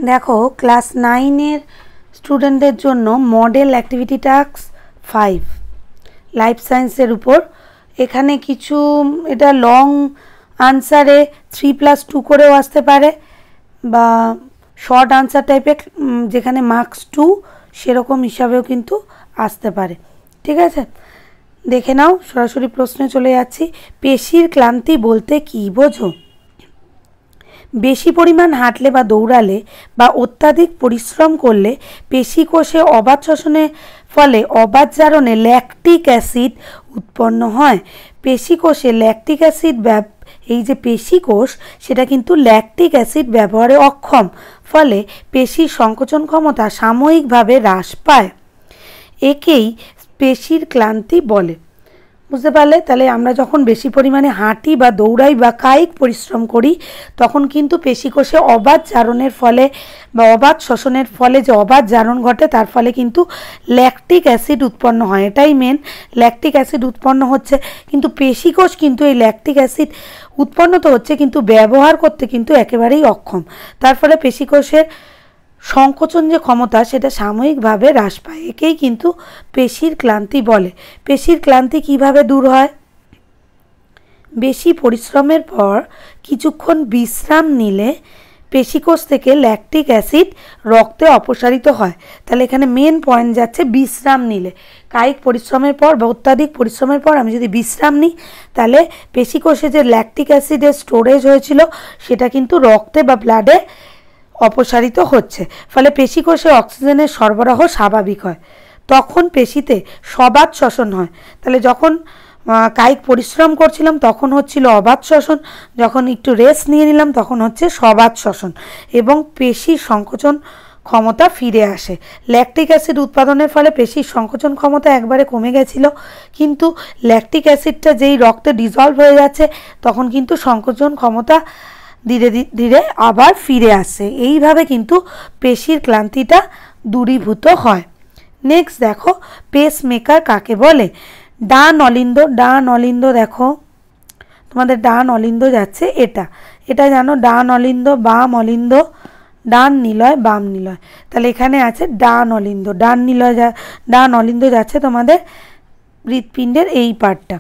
দেখো ক্লাস 9-এর স্টুডেন্টদের জন্য মডেল অ্যাক্টিভিটি টাস্ক 5 লাইফ সায়েন্সের উপর। এখানে কিছু এটা লং আনসারে 3+2 করেও আসতে পারে বা শর্ট আনসার টাইপের যেখানে মার্কস 2 সেরকম হিসাবেও কিন্তু আসতে পারে। ঠিক আছে, দেখে নাও। সরাসরি প্রশ্নে চলে যাচ্ছি। পেশির ক্লান্তি বলতে কী বোঝো? বেশি পরিমাণ হাঁটলে বা দৌড়ালে বা অত্যাধিক পরিশ্রম করলে পেশিকোষে অবাত শ্বসনের ফলে অবাত জারণে ল্যাকটিক অ্যাসিড উৎপন্ন হয়। পেশিকোষে ল্যাকটিক অ্যাসিড এই যে পেশিকোষ সেটা কিন্তু ল্যাকটিক অ্যাসিড ব্যবহারে অক্ষম, ফলে পেশির সংকোচন ক্ষমতা সাময়িকভাবে হ্রাস পায়। একেই পেশির ক্লান্তি বলে। বুঝতে পারলে? তাহলে আমরা যখন বেশি পরিমাণে হাঁটি বা দৌড়াই বা কায়িক পরিশ্রম করি তখন কিন্তু পেশিকোষে অবাত জারণের ফলে বা অবাত শ্বসনের ফলে যে অবাত জারণ ঘটে তার ফলে কিন্তু ল্যাকটিক অ্যাসিড উৎপন্ন হয়। এটাই মেন, ল্যাকটিক অ্যাসিড উৎপন্ন হচ্ছে। কিন্তু পেশিকোষ কিন্তু এই ল্যাকটিক অ্যাসিড উৎপন্ন তো হচ্ছে কিন্তু ব্যবহার করতে কিন্তু একেবারেই অক্ষম। তার ফলে পেশিকোষের সংকোচন যে ক্ষমতা সেটা সাময়িকভাবে হ্রাস পায়। একেই কিন্তু পেশির ক্লান্তি বলে। পেশির ক্লান্তি কিভাবে দূর হয়? বেশি পরিশ্রমের পর কিছুক্ষণ বিশ্রাম নিলে পেশিকোষ থেকে ল্যাকটিক অ্যাসিড রক্তে অপসারিত হয়। তাহলে এখানে মেন পয়েন্ট যাচ্ছে বিশ্রাম নিলে। কায়িক পরিশ্রমের পর বা অত্যাধিক পরিশ্রমের পর আমি যদি বিশ্রাম নিই তাহলে পেশিকোষে যে ল্যাকটিক অ্যাসিডের স্টোরেজ হয়েছিল সেটা কিন্তু রক্তে বা ব্লাডে অপসারিত হচ্ছে, ফলে পেশিকোষে অক্সিজেনের সরবরাহ স্বাভাবিক হয়। তখন পেশিতে সবাত শ্বসন হয়। তাহলে যখন কায়িক পরিশ্রম করছিলাম তখন হচ্ছিল অবাত শ্বসন, যখন একটু রেস্ট নিয়ে নিলাম তখন হচ্ছে সবাত শ্বসন এবং পেশির সংকোচন ক্ষমতা ফিরে আসে। ল্যাকটিক অ্যাসিড উৎপাদনের ফলে পেশির সংকোচন ক্ষমতা একবারে কমে গেছিল, কিন্তু ল্যাকটিক অ্যাসিডটা যেই রক্তে ডিজলভ হয়ে যাচ্ছে তখন কিন্তু সংকোচন ক্ষমতা ধীরে ধীরে আবার ফিরে আসে। এইভাবে কিন্তু পেশির ক্লান্তিটা দূরীভূত হয়। নেক্সট দেখো, পেস মেকার কাকে বলে? ডান অলিন্দ দেখো তোমাদের ডান অলিন্দ যাচ্ছে, এটা জানো, ডান অলিন্দ, বাম অলিন্দ, ডান নিলয়, বাম নিলয়। তাহলে এখানে আছে ডান অলিন্দ, ডান অলিন্দ যাচ্ছে তোমাদের হৃৎপিণ্ডের এই পার্টটা।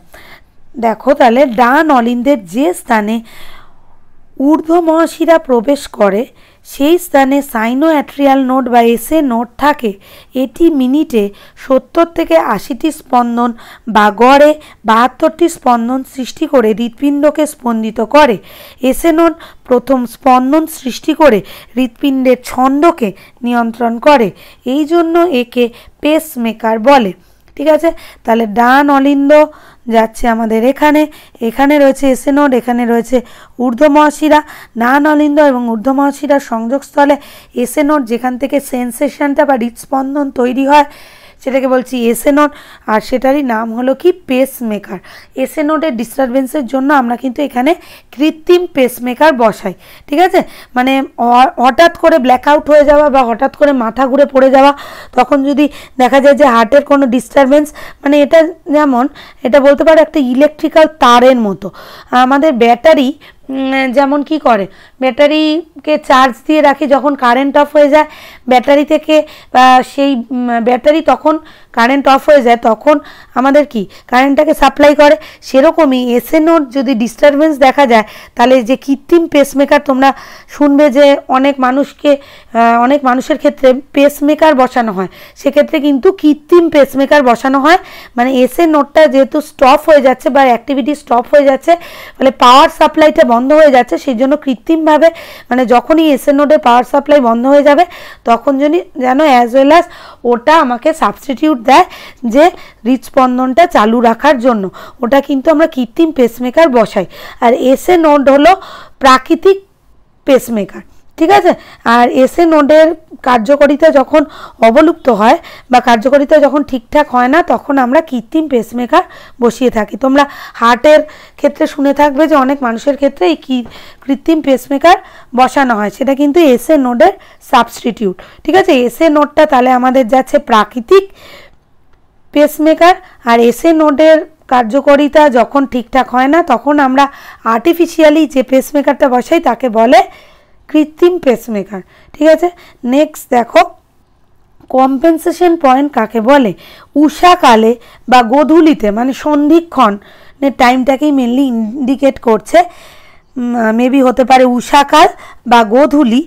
দেখো তাহলে ডান অলিন্দের যে স্থানে ঊর্ধ্ব মহাশিরা প্রবেশ করে সেই স্থানে সাইনোঅ্যাট্রিয়াল নোড বা এসএ নোড থাকে। এটি মিনিটে 70 থেকে 80টি স্পন্দন বা গড়ে 72টি স্পন্দন সৃষ্টি করে হৃৎপিণ্ডকে স্পন্দিত করে। এসএ নোড প্রথম স্পন্দন সৃষ্টি করে হৃৎপিণ্ডের ছন্দকে নিয়ন্ত্রণ করে। এই জন্য একে পেস মেকার বলে। ঠিক আছে, তাহলে ডান অলিন্দ যাচ্ছে আমাদের এখানে রয়েছে এসএ নোড, এখানে রয়েছে ঊর্ধ্ব মহাশিরা। ডান অলিন্দ এবং ঊর্ধ্ব মহাশিরার সংযোগস্থলে এসএ নোড, যেখান থেকে সেন্সেশনটা বা হৃদস্পন্দন তৈরি হয় সেটাকে বলছি এসএ নোড, আর সেটারই নাম হলো কি পেস মেকার। এসএ নোডের ডিস্টারবেন্সের জন্য আমরা কিন্তু এখানে কৃত্রিম পেস মেকার বসাই। ঠিক আছে, মানে হঠাৎ করে ব্ল্যাকআউট হয়ে যাওয়া বা হঠাৎ করে মাথা ঘুরে পড়ে যাওয়া, তখন যদি দেখা যায় যে হার্টের কোনো ডিস্টারবেন্স, মানে এটা যেমন এটা বলতে পারো একটা ইলেকট্রিক্যাল তারের মতো। আমাদের ব্যাটারি যেমন কি করে, ব্যাটারিকে চার্জ দিয়ে রাখি, যখন কারেন্ট অফ হয়ে যায় ব্যাটারি থেকে সেই ব্যাটারি তখন কারেন্ট অফ হয়ে যায় তখন আমাদের কি কারেন্টটাকে সাপ্লাই করে। সেরকমই এসএ নোড যদি ডিস্টারবেন্স দেখা যায় তাহলে যে কৃত্রিম পেসমেকার তোমরা শুনবে যে অনেক মানুষের ক্ষেত্রে পেসমেকার বসানো হয়, সেক্ষেত্রে কিন্তু কৃত্রিম পেসমেকার বসানো হয়। মানে এসএ নোডটা যেহেতু স্টপ হয়ে যাচ্ছে বা অ্যাক্টিভিটি স্টপ হয়ে যাচ্ছে, ফলে পাওয়ার সাপ্লাইটা বন্ধ হয়ে যাচ্ছে, সেই জন্য কৃত্রিমভাবে মানে যখনই এসএ নোডের পাওয়ার সাপ্লাই বন্ধ হয়ে যাবে তখন যেন অ্যাজ ওয়েল অ্যাজ ওটা আমাকে সাবস্টিটিউট দেয় যে হৃদস্পন্দনটা চালু রাখার জন্য, ওটা কিন্তু আমরা কৃত্রিম পেসমেকার বসাই। আর এসএ নোড হলো প্রাকৃতিক পেসমেকার। ঠিক আছে, আর এসএ নোডের কার্যকারিতা যখন অবলুপ্ত হয় বা কার্যকারিতা যখন ঠিকঠাক হয় না তখন আমরা কৃত্রিম পেসমেকার বসিয়ে থাকি। তোমরা হার্টের ক্ষেত্রে শুনে থাকবে যে অনেক মানুষের ক্ষেত্রে এই কৃত্রিম পেসমেকার বসানো হয়, সেটা কিন্তু এসএ নোডের সাবস্টিটিউট। ঠিক আছে, এসএ নোডটা তাহলে আমাদের যাচ্ছে প্রাকৃতিক পেসমেকার, আর এসএ নোডের কার্যকারিতা যখন ঠিকঠাক হয় না তখন আমরা আর্টিফিশিয়ালি যে পেসমেকারটা বসাই তাকে বলে কৃত্রিম পেসমেকার। ঠিক আছে, নেক্সট দেখো কম্পেনসেশন পয়েন্ট কাকে বলে? উষাকালে বা গোধূলিতে, মানে সন্ধিক্ষণের টাইমটাকেই মেনলি ইন্ডিকেট করছে। মেবি হতে পারে উষাকাল বা গোধূলি,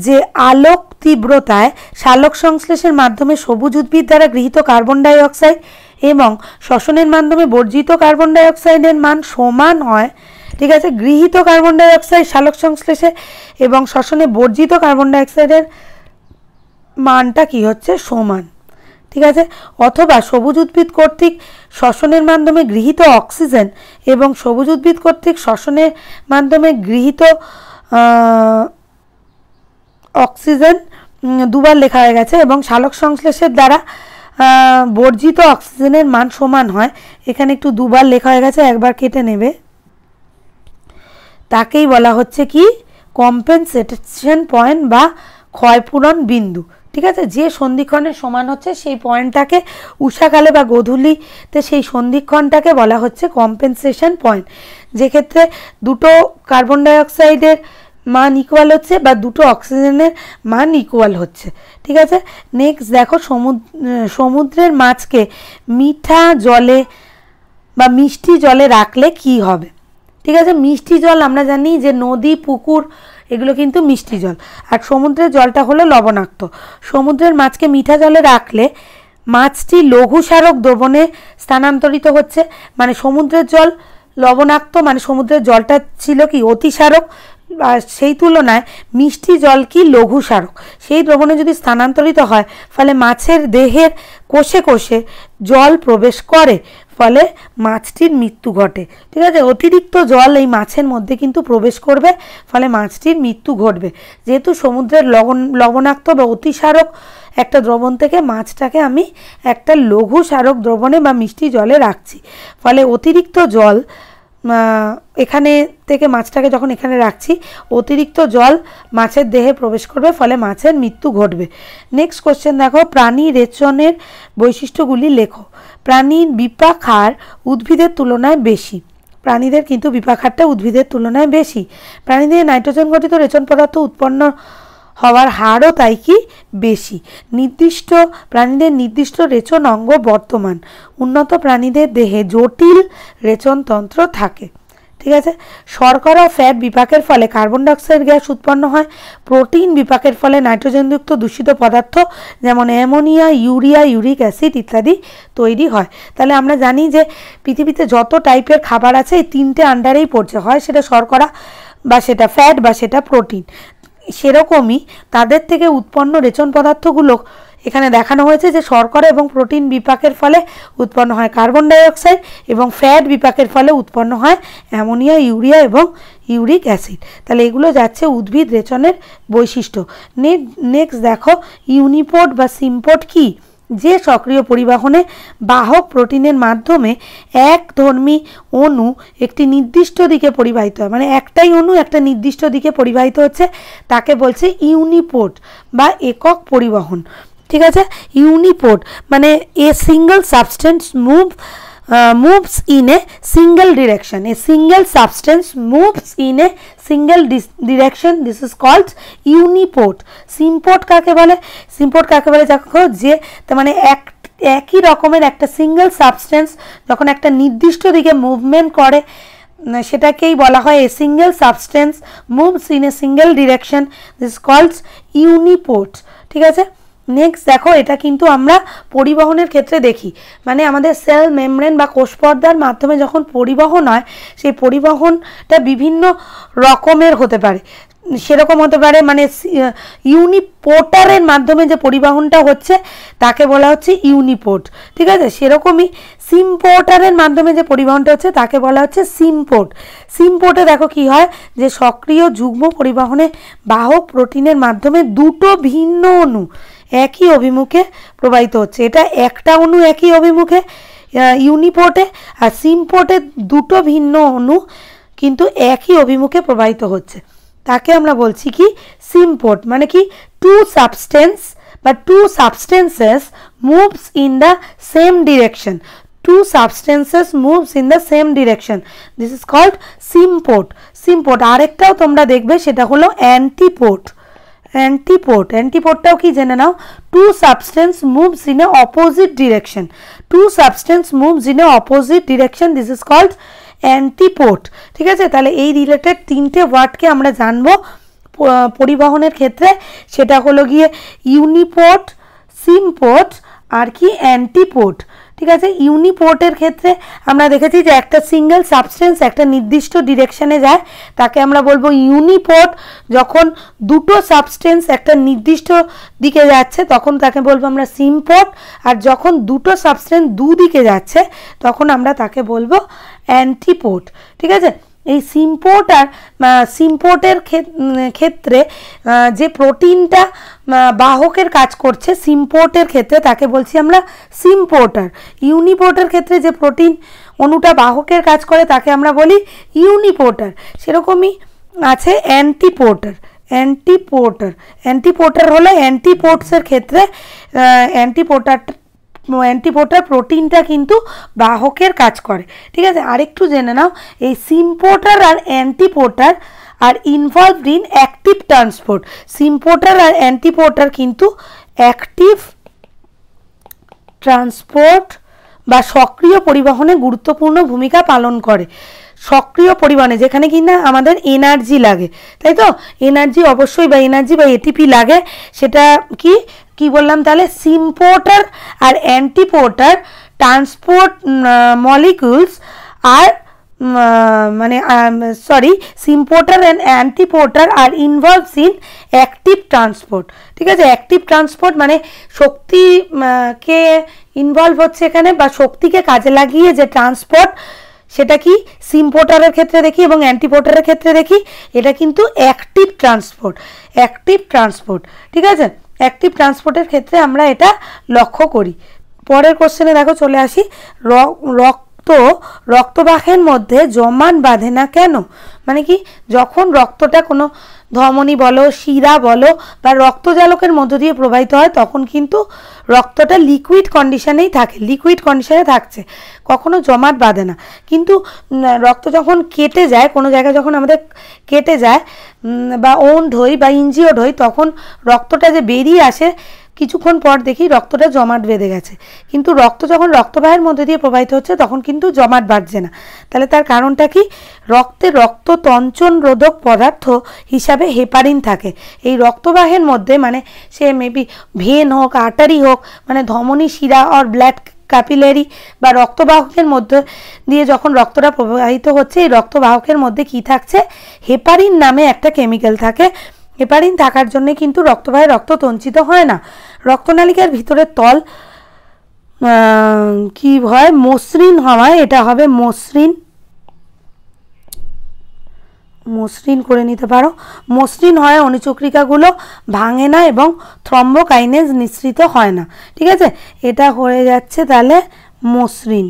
যে আলোক তীব্রতায় সালোক সংশ্লেষের মাধ্যমে সবুজ উদ্ভিদ দ্বারা গৃহীত কার্বন ডাই অক্সাইড এবং শ্বসনের মাধ্যমে বর্জিত কার্বন ডাই অক্সাইডের মান সমান হয়। ঠিক আছে, গৃহীত কার্বন ডাই অক্সাইড সালোক সংশ্লেষে এবং শ্বসনে বর্জিত কার্বন ডাই অক্সাইডের মানটা কি হচ্ছে? সমান। ঠিক আছে, অথবা সবুজ উদ্ভিদ কর্তৃক শ্বসনের মাধ্যমে গৃহীত অক্সিজেন এবং সবুজ উদ্ভিদ কর্তৃক শ্বসনের মাধ্যমে গৃহীত অক্সিজেন দুবার লেখা হয়ে গেছে এবং সালোক সংশ্লেষের দ্বারা বর্জিত অক্সিজেনের মান সমান হয়। এখানে একটু দুবার লেখা হয়ে গেছে, একবার কেটে নেবে। তাকেই বলা হচ্ছে কি? কম্পেনসেশন পয়েন্ট বা ক্ষয়পূরণ বিন্দু। ঠিক আছে, যে সন্ধিক্ষণের সমান হচ্ছে সেই পয়েন্টটাকে উষাকালে বা গোধূলিতে সেই সন্ধিক্ষণটাকে বলা হচ্ছে কম্পেনসেশন পয়েন্ট, যেক্ষেত্রে দুটো কার্বন ডাই অক্সাইডের মান ইকুয়াল হচ্ছে বা দুটো অক্সিজেনের মান ইকুয়াল হচ্ছে। ঠিক আছে, নেক্সট দেখো সমুদ্রের মাছকে মিঠা জলে বা মিষ্টি জলে রাখলে কি হবে? ঠিক আছে, মিষ্টি জল আমরা জানি যে নদী, পুকুর এগুলো কিন্তু মিষ্টি জল, আর সমুদ্রের জলটা হলো লবণাক্ত। সমুদ্রের মাছকে মিঠা জলে রাখলে মাছটি লঘুসারক দ্রবণে স্থানান্তরিত হচ্ছে, মানে সমুদ্রের জল লবণাক্ত, মানে সমুদ্রের জলটা ছিল কি অতিসারক, আর সেই তুলনায় মিষ্টি জল কি লঘুসারক। সেই দ্রবণে যদি স্থানান্তরিত হয় ফলে মাছের দেহের কোষে কোষে জল প্রবেশ করে, ফলে মাছটির মৃত্যু ঘটে। ঠিক আছে, অতিরিক্ত জল এই মাছের মধ্যে কিন্তু প্রবেশ করবে, ফলে মাছটির মৃত্যু ঘটবে। যেহেতু সমুদ্রের লবণাক্ত বা অতিসারক একটা দ্রবণ থেকে মাছটাকে আমি একটা লঘুসারক দ্রবণে বা মিষ্টি জলে রাখছি, ফলে অতিরিক্ত জল এখানে থেকে মাছটাকে যখন এখানে রাখছি, অতিরিক্ত জল মাছের দেহে প্রবেশ করবে, ফলে মাছের মৃত্যু ঘটবে। নেক্সট কোশ্চেন দেখো, প্রাণী রেচনের বৈশিষ্ট্যগুলি লেখো। প্রাণীর বিপাক হার উদ্ভিদের তুলনায় বেশি। প্রাণীদের কিন্তু বিপাক হারটা উদ্ভিদের তুলনায় বেশি। প্রাণীদের নাইট্রোজেন গঠিত রেচন পদার্থ উৎপন্ন হওয়ার হারও তাই কি বেশি। নির্দিষ্ট প্রাণীদের নির্দিষ্ট রেচন অঙ্গ বর্তমান। উন্নত প্রাণীদের দেহে জটিল রেচনতন্ত্র থাকে। ঠিক আছে, শর্করা ফ্যাট বিপাকের ফলে কার্বন ডাইঅক্সাইড গ্যাস উৎপন্ন হয়। প্রোটিন বিপাকের ফলে নাইট্রোজেনযুক্ত দূষিত পদার্থ যেমন অ্যামোনিয়া, ইউরিয়া, ইউরিক অ্যাসিড ইত্যাদি তৈরি হয়। তাহলে আমরা জানি যে পৃথিবীতে যত টাইপের খাবার আছে এই তিনটে আন্ডারেই পড়ছে, হয় সেটা শর্করা বা সেটা ফ্যাট বা সেটা প্রোটিন। সেরকমই তাদের থেকে উৎপন্ন রেচন পদার্থগুলো এখানে দেখানো হয়েছে যে শর্করা এবং প্রোটিন বিপাকের ফলে উৎপন্ন হয় কার্বন ডাইঅক্সাইড এবং ফ্যাট বিপাকের ফলে উৎপন্ন হয় অ্যামোনিয়া, ইউরিয়া এবং ইউরিক অ্যাসিড। তাহলে এগুলো যাচ্ছে উদ্ভিদ রেচনের বৈশিষ্ট্য। নেক্সট দেখো, ইউনিপোর্ট বা সিম্পোর্ট কি? যে সক্রিয় পরিবহনে বাহক প্রোটিনের মাধ্যমে একধর্মী অণু একটি নির্দিষ্ট দিকে পরিবাহিত হয়, মানে একটাই অণু একটা নির্দিষ্ট দিকে পরিবাহিত হচ্ছে, তাকে বলছে ইউনিপোর্ট বা একক পরিবহন। ঠিক আছে, ইউনিপোর্ট মানে a single substance moves in a single direction. A single substance moves in a single direction. This is called uniport. Symport কাকে বলে? Symport কাকে বলে? দেখো যে তার মানে একই রকমের একটা সিঙ্গেল সাবস্টেন্স যখন একটা নির্দিষ্ট দিকে মুভমেন্ট করে সেটাকেই বলা হয় a single substance moves in a single direction. This কলস ইউনিপোর্ট। ঠিক আছে, নেক্সট দেখো, এটা কিন্তু আমরা পরিবহনের ক্ষেত্রে দেখি, মানে আমাদের সেল মেমব্রেন বা কোষ পর্দার মাধ্যমে যখন পরিবহন হয় সেই পরিবহনটা বিভিন্ন রকমের হতে পারে। সেরকম হতে পারে মানে ইউনিপোর্টারের মাধ্যমে যে পরিবহনটা হচ্ছে তাকে বলা হচ্ছে ইউনিপোর্ট। ঠিক আছে, সেরকমই সিম্পোর্টারের মাধ্যমে যে পরিবহনটা হচ্ছে তাকে বলা হচ্ছে সিম্পোর্ট। সিম্পোর্টে দেখো কি হয় যে সক্রিয় যুগ্ম পরিবহনে বাহক প্রোটিনের মাধ্যমে দুটো ভিন্ন অণু একই অভিমুখে প্রবাহিত হচ্ছে। এটা একটা অণু একই অভিমুখে ইউনিপোর্টে, আর সিম্পোর্টে দুটো ভিন্ন অণু কিন্তু একই অভিমুখে প্রবাহিত হচ্ছে, তাকে আমরা বলছি কি সিম্পোর্ট। মানে কি টু সাবস্টেন্স বা two substances moves in the same direction. two substances moves in the same direction, this is called symport. symport আরেকটাও তোমরা দেখবে সেটা হলো antipode. অ্যান্টিপোডটাও কি জেনে নাও, two substance moves in a opposite direction, two substance moves in a opposite direction, this is called অ্যান্টিপোড। ঠিক আছে, তাহলে এই রিলেটেড তিনটে ওয়ার্ডকে আমরা জানবো পরিবহনের ক্ষেত্রে, সেটা হলো গিয়ে ইউনিপোড, সিম্পোড আর কি অ্যান্টিপোড। ঠিক আছে, ইউনিপোর্টের ক্ষেত্রে আমরা দেখেছি যে একটা সিঙ্গেল সাবস্টেন্স একটা নির্দিষ্ট ডিরেকশনে যায় তাকে আমরা বলবো ইউনিপোর্ট। যখন দুটো সাবস্টেন্স একটা নির্দিষ্ট দিকে যাচ্ছে তখন তাকে বলবো আমরা সিম্পোর্ট। আর যখন দুটো সাবস্টেন্স দুদিকে যাচ্ছে তখন আমরা তাকে বলবো অ্যান্টিপোড। ঠিক আছে, এই সিম্পোর্ট আর সিম্পোর্টের ক্ষেত্রে যে প্রোটিনটা বাহকের কাজ করছে সিম্পোর্টের ক্ষেত্রে তাকে বলছি আমরা সিম্পোর্টার। ইউনিপোর্টের ক্ষেত্রে যে প্রোটিন অণুটা বাহকের কাজ করে তাকে আমরা বলি ইউনিপোর্টার। সেরকমই আছে অ্যান্টিপোর্টার। অ্যান্টিপোর্টার হলো অ্যান্টিপোর্টসের ক্ষেত্রে অ্যান্টিপোর্টার প্রোটিনটা কিন্তু বাহকের কাজ করে। ঠিক আছে, আরেকটু জেনে নাও, এই সিম্পোর্টার আর antiporter are involved in active transport. Symporter আর অ্যান্টিপোর্টার কিন্তু অ্যাক্টিভ ট্রান্সপোর্ট বা সক্রিয় পরিবহনে গুরুত্বপূর্ণ ভূমিকা পালন করে। সক্রিয় পরিবহনে যেখানে কিনা আমাদের এনার্জি লাগে, তাই তো, এনার্জি অবশ্যই বা এনার্জি বা এটিপি লাগে, সেটা কি বললাম তাহলে, সিম্পোর্টার আর অ্যান্টিপোর্টার ট্রান্সপোর্ট মলিকিউলস আর symporter and antiporter are involves in active transport. ঠিক আছে, অ্যাক্টিভ ট্রান্সপোর্ট মানে শক্তিকে ইনভলভ হচ্ছে এখানে বা শক্তিকে কাজে লাগিয়ে যে ট্রান্সপোর্ট, সেটা কি সিম্পোর্টারের ক্ষেত্রে দেখি এবং অ্যান্টিপোর্টারের ক্ষেত্রে দেখি, এটা কিন্তু অ্যাক্টিভ ট্রান্সপোর্ট। ঠিক আছে, অ্যাক্টিভ ট্রান্সপোর্টের ক্ষেত্রে আমরা এটা লক্ষ্য করি। পরের কোশ্চেনে দেখো চলে আসি, রক্তবাহের মধ্যে জমাট বাঁধে না কেন? মানে কি, যখন রক্তটা কোনো ধমনী বলো, শিরা বলো বা রক্তজালকের মধ্য দিয়ে প্রবাহিত হয় তখন কিন্তু রক্তটা লিকুইড কন্ডিশনেই থাকে, লিকুইড কন্ডিশনে থাকছে, কখনো জমাট বাঁধে না। কিন্তু রক্ত যখন কেটে যায়, কোনো জায়গায় যখন আমাদের কেটে যায় বা ওন্ড হই বা ইনজিওর্ড হই, তখন রক্তটা যে বেরিয়ে আসে কিছুক্ষণ পর দেখি রক্তটা জমাট বেঁধে গেছে। কিন্তু রক্ত যখন রক্তবাহের মধ্যে দিয়ে প্রবাহিত হচ্ছে তখন কিন্তু জমাট বাঁধছে না। তাহলে তার কারণটা কি? রক্তে রক্ততঞ্চন রোধক পদার্থ হিসাবে হেপারিন থাকে এই রক্তবাহের মধ্যে, মানে সে মেবি ভেন হোক, আর্টারি হোক, মানে ধমনী, শিরা আর ব্লাড ক্যাপিলারি বা রক্তবাহকের মধ্যে দিয়ে যখন রক্তটা প্রবাহিত হচ্ছে, এই রক্তবাহকের মধ্যে কি থাকছে? হেপারিন নামে একটা কেমিক্যাল থাকে। হেপারিন থাকার জন্য কিন্তু রক্তবাহে রক্ত তঞ্চিত হয় না। রক্তনালিকার ভিতরের তল কি হয়? মসৃণ হওয়ায় এটা হবে মসৃণ করে নিতে পারো। মসৃণ হয়, অনুচক্রিকাগুলো ভাঙে না এবং থ্রম্বোকাইনেজ নিঃসৃত হয় না। ঠিক আছে, এটা হয়ে যাচ্ছে তাহলে মসৃণ।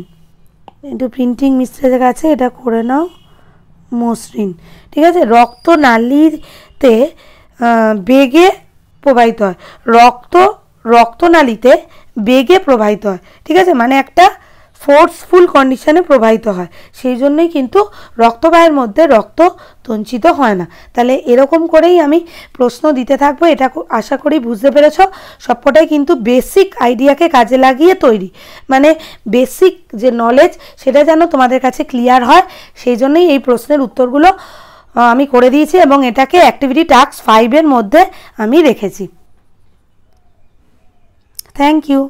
একটু প্রিন্টিং মিস্টেক আছে, এটা করে নাও, মসৃণ। ঠিক আছে, রক্তনালীতে বেগে প্রবাহিত হয়, রক্তনালীতে বেগে প্রবাহিত হয়। ঠিক আছে, মানে একটা ফোর্সফুল কন্ডিশনে প্রবাহিত হয়, সেই জন্যই কিন্তু রক্তবাহের মধ্যে রক্ত তঞ্চিত হয় না। তাহলে এরকম করেই আমি প্রশ্ন দিতে থাকবো। এটা আশা করি বুঝতে পেরেছ। সবকটাই কিন্তু বেসিক আইডিয়াকে কাজে লাগিয়ে তৈরি, মানে বেসিক যে নলেজ সেটা যেন তোমাদের কাছে ক্লিয়ার হয়, সেই জন্যই এই প্রশ্নের উত্তরগুলো আমি করে দিয়েছি এবং এটাকে অ্যাক্টিভিটি টাস্ক 5 এর মধ্যে আমি রেখেছি। Thank you.